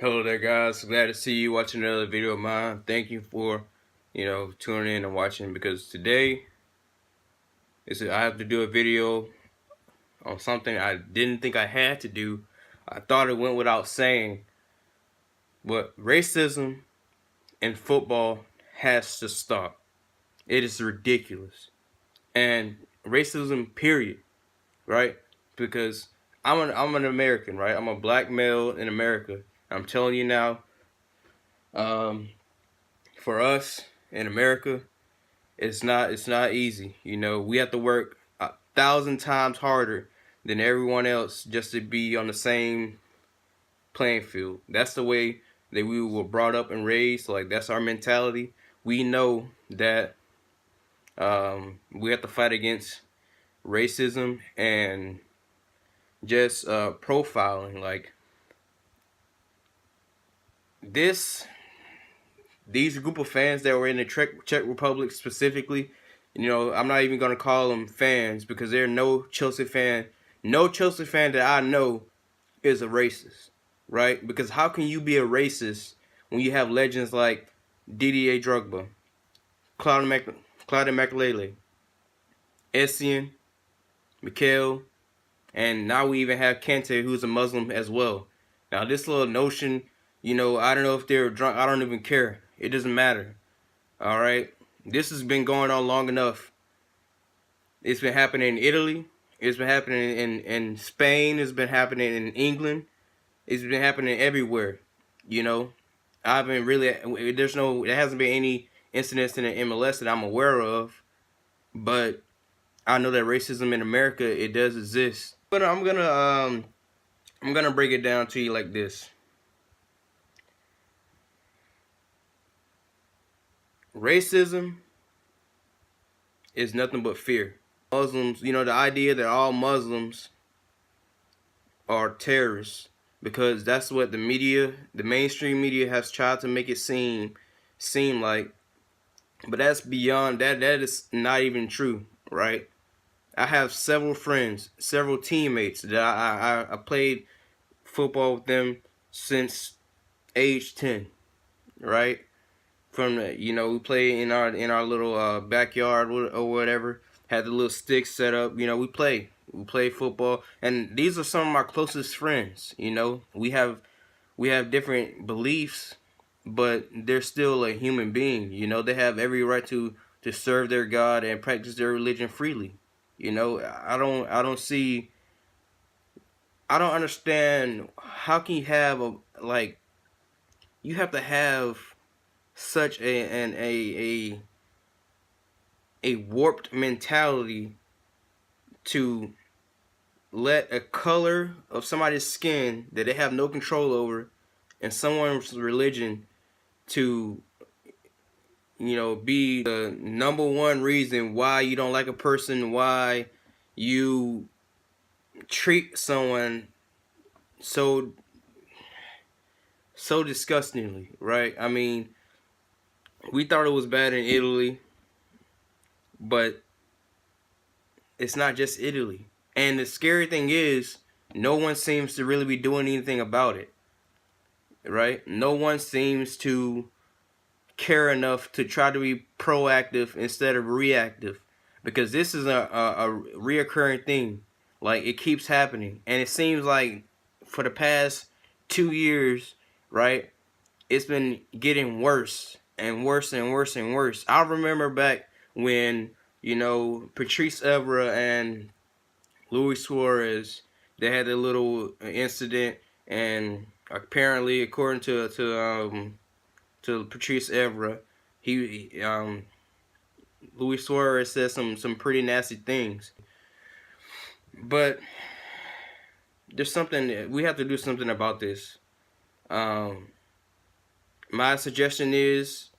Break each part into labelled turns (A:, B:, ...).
A: Hello there, guys. Glad to see you watching another video of mine. Thank you for, tuning in and watching, because today I have to do a video on something I didn't think I had to do. I thought it went without saying, but racism in football has to stop. It is ridiculous. And racism, period, right? Because I'm an American, right? I'm a black male in America. I'm telling you now, for us in America, it's not easy. We have to work 1,000 times harder than everyone else just to be on the same playing field. That's the way that we were brought up and raised. Like, that's our mentality. We know that we have to fight against racism and just profiling. Like, these group of fans that were in the Czech Republic specifically, I'm not even going to call them fans, because they're no Chelsea fan. No Chelsea fan that I know is a racist, right? Because how can you be a racist when you have legends like Didier Drogba, Claude Makelele, Essien, Mikel, and now we even have Kante, who's a Muslim as well. Now, this little notion, I don't know if they're drunk. I don't even care. It doesn't matter. All right? This has been going on long enough. It's been happening in Italy. It's been happening in Spain. It's been happening in England. It's been happening everywhere. I haven't really, there hasn't been any incidents in the MLS that I'm aware of, but I know that racism in America, it does exist. But I'm gonna break it down to you like this. Racism is nothing but fear. Muslims, the idea that all Muslims are terrorists, because that's what the media, the mainstream media, has tried to make it seem like. But that's beyond that. That is not even true, right? I have several friends, several teammates that I played football with them since age 10, right? From we play in our little backyard or whatever. Had the little sticks set up. We play football, and these are some of my closest friends. We have different beliefs, but they're still a human being. They have every right to serve their God and practice their religion freely. I don't understand how can you have you have to have such a warped mentality to let a color of somebody's skin that they have no control over and someone's religion to be the number one reason why you don't like a person, why you treat someone so disgustingly, right? I mean, we thought it was bad in Italy, but it's not just Italy. And the scary thing is, no one seems to really be doing anything about it, right? No one seems to care enough to try to be proactive instead of reactive, because this is a reoccurring thing. Like, it keeps happening, and it seems like for the past 2 years, right, it's been getting worse and worse and worse and worse. I remember back when Patrice Evra and Luis Suarez, they had a little incident, and apparently, according to Patrice Evra, Luis Suarez said some pretty nasty things. But there's something, we have to do something about this. My suggestion is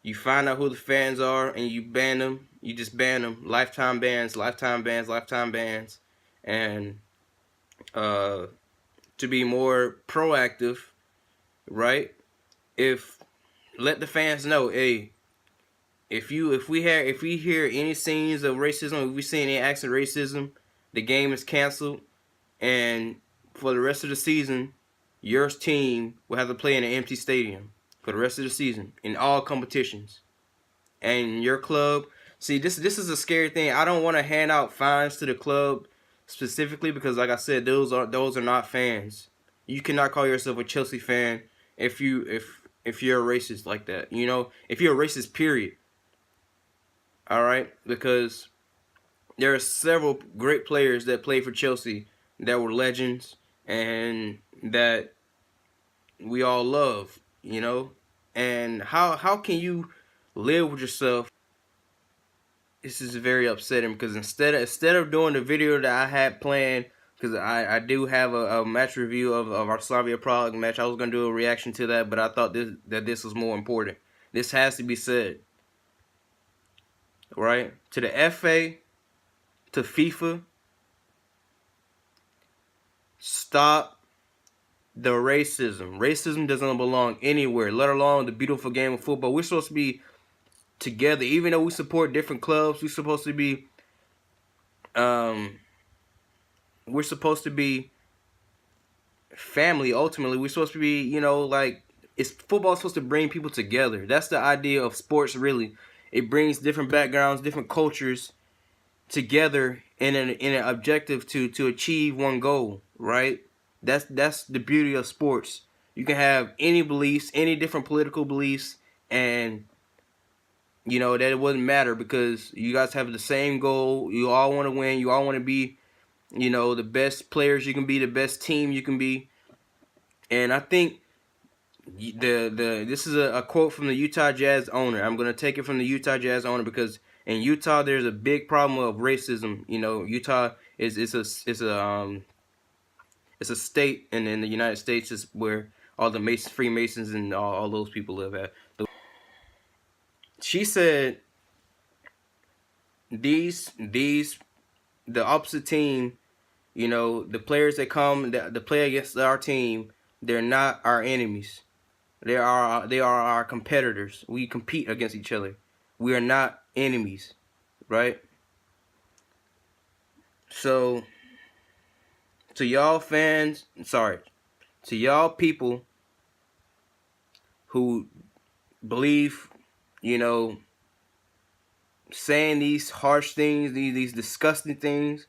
A: you find out who the fans are and you ban them. You just ban them. Lifetime bans, lifetime bans, lifetime bans. And to be more proactive, right? Let the fans know, hey, if we hear any scenes of racism, if we see any acts of racism, the game is canceled, and for the rest of the season, your team will have to play in an empty stadium for the rest of the season in all competitions. And your club, see, this is a scary thing. I don't want to hand out fines to the club specifically because, like I said, those are not fans. You cannot call yourself a Chelsea fan if you're a racist like that. You know, if you're a racist, period. All right, because there are several great players that played for Chelsea that were legends and that we all love. You know, and how can you live with yourself? This is very upsetting because instead of doing the video that I had planned, because I do have a match review of our Slavia Prague match. I was gonna do a reaction to that, but I thought this was more important. This has to be said, right? To the FA, to FIFA, stop the racism. Racism doesn't belong anywhere, let alone the beautiful game of football. We're supposed to be together, even though we support different clubs. We're supposed to be family. Ultimately, we're supposed to be, you know, like, it's football supposed to bring people together. That's the idea of sports, really. It brings different backgrounds, different cultures together in an objective to achieve one goal, right? That's the beauty of sports. You can have any beliefs, any different political beliefs, and you know that it wouldn't matter because you guys have the same goal. You all want to win. You all want to be, you know, the best players you can be, the best team you can be. And I think this is a quote from the Utah Jazz owner. I'm gonna take it from the Utah Jazz owner because in Utah there's a big problem of racism. You know, Utah is a state in the United States is where all the Freemasons and all those people live at. She said the opposite team, you know, the players that come that play against our team, they're not our enemies. They are our competitors. We compete against each other. We are not enemies, right? So to y'all fans, to y'all people who believe, you know, saying these harsh things, these disgusting things,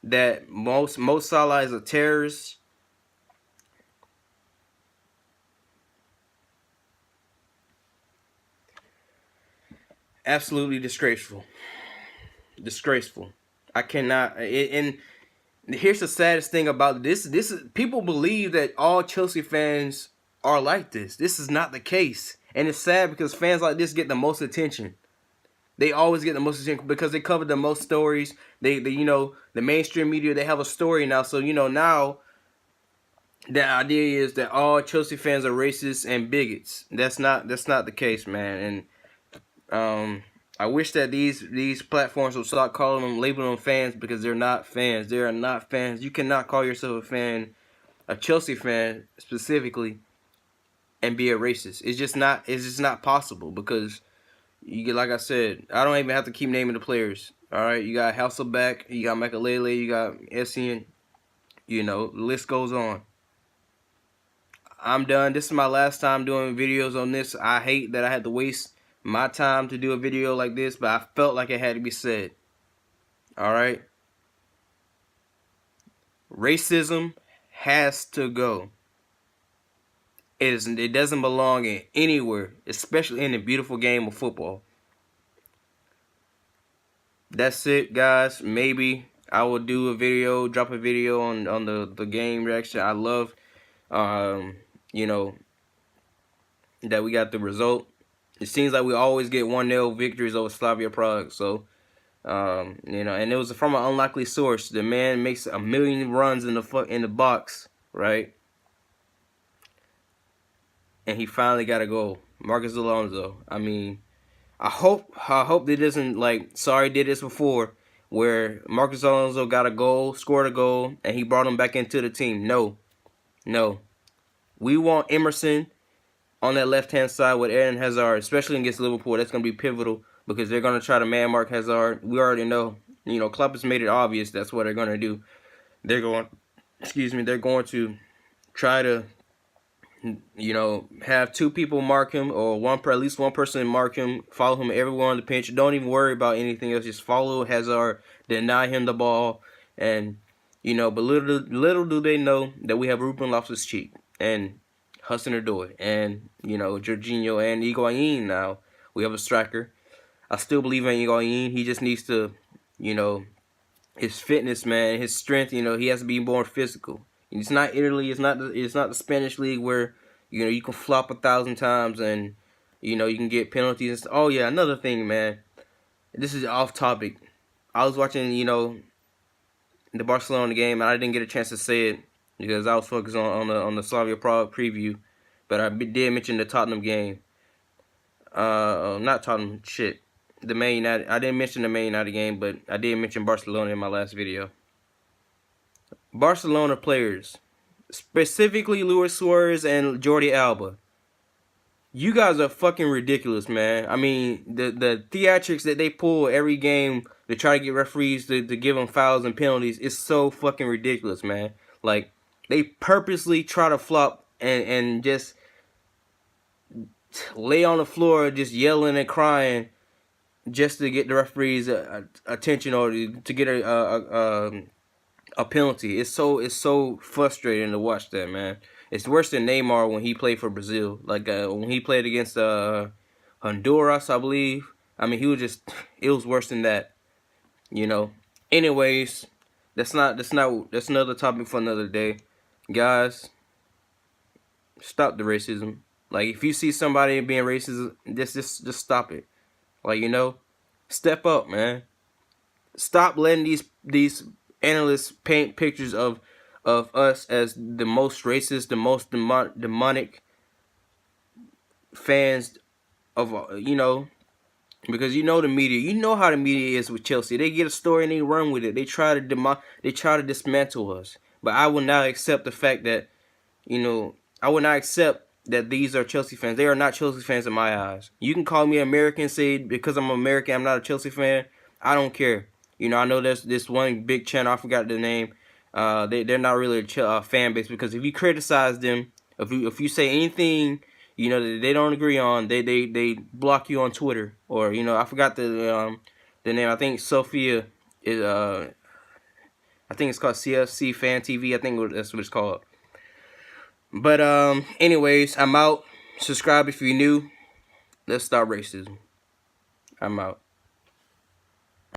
A: that Mo Salah is a terrorist. Absolutely disgraceful. Disgraceful. I cannot. And here's the saddest thing about this. This is, people believe that all Chelsea fans are like this. This is not the case. And it's sad because fans like this get the most attention. They always get the most attention because they cover the most stories. They you know, the mainstream media, they have a story now. So, you know, now the idea is that all Chelsea fans are racist and bigots. That's not the case, man. And I wish that these platforms would stop labeling them fans because they're not fans. They are not fans. You cannot call yourself a fan, a Chelsea fan specifically, and be a racist. It's just not possible because you get, like I said, I don't even have to keep naming the players. All right, you got Hasselbeck, you got Makelele, you got Essien. You know, the list goes on. I'm done. This is my last time doing videos on this. I hate that I had to waste my time to do a video like this, but I felt like it had to be said. All right. Racism has to go. It doesn't belong in anywhere, especially in the beautiful game of football. That's it, guys. Maybe I will do a video, drop a video on the game reaction. I love, you know, that we got the result. It seems like we always get 1-0 victories over Slavia Prague. So, you know, and it was from an unlikely source. The man makes 1 million runs in the box, right? And he finally got a goal. Marcus Alonso. I mean, I hope that doesn't, like, Sarri did this before, where Marcus Alonso got a goal, scored a goal, and he brought him back into the team. No. We want Emerson on that left-hand side with Eden Hazard, especially against Liverpool. That's going to be pivotal because they're going to try to man-mark Hazard. We already know. You know, Klopp has made it obvious that's what they're going to do. They're going to try to, have two people mark him, or at least one person mark him, follow him everywhere on the pitch. Don't even worry about anything else. Just follow Hazard, deny him the ball, and but little do they know that we have Ruben Loftus-Cheek and Hudson-Odoi and Jorginho and Higuain. Now we have a striker. I still believe in Higuain. He just needs to, his fitness, man, his strength. He has to be more physical. It's not Italy. It's not the Spanish league where you can flop 1,000 times and you can get penalties. Oh yeah, another thing, man. This is off topic. I was watching the Barcelona game, and I didn't get a chance to say it because I was focused on the Slavia Prague preview. But I did mention the Tottenham game. Not Tottenham. Shit. The Man United. I didn't mention the Man United game, but I did mention Barcelona in my last video. Barcelona players, specifically Luis Suarez and Jordi Alba. You guys are fucking ridiculous, man. I mean, the theatrics that they pull every game to try to get referees to give them fouls and penalties is so fucking ridiculous, man. Like, they purposely try to flop and just lay on the floor just yelling and crying just to get the referees' attention or to get a penalty. It's so frustrating to watch that, man. It's worse than Neymar when he played for Brazil. Like when he played against Honduras, I believe. I mean, it was worse than that. Anyways, that's another topic for another day. Guys, stop the racism. Like, if you see somebody being racist, just stop it. Like, step up, man. Stop letting these analysts paint pictures of us as the most racist, the most demonic fans of because the media. You know how the media is with Chelsea. They get a story and they run with it. They try to dismantle us. But I will not accept the fact that I will not accept that these are Chelsea fans. They are not Chelsea fans in my eyes. You can call me American, say because I'm American, I'm not a Chelsea fan. I don't care. I know there's this one big channel, I forgot the name. They're not really a fan base, because if you criticize them, if you say anything that they don't agree on, they block you on Twitter, or I forgot the name. I think Sophia is I think it's called CFC Fan TV. I think that's what it's called. But anyways, I'm out. Subscribe if you're new. Let's stop racism. I'm out.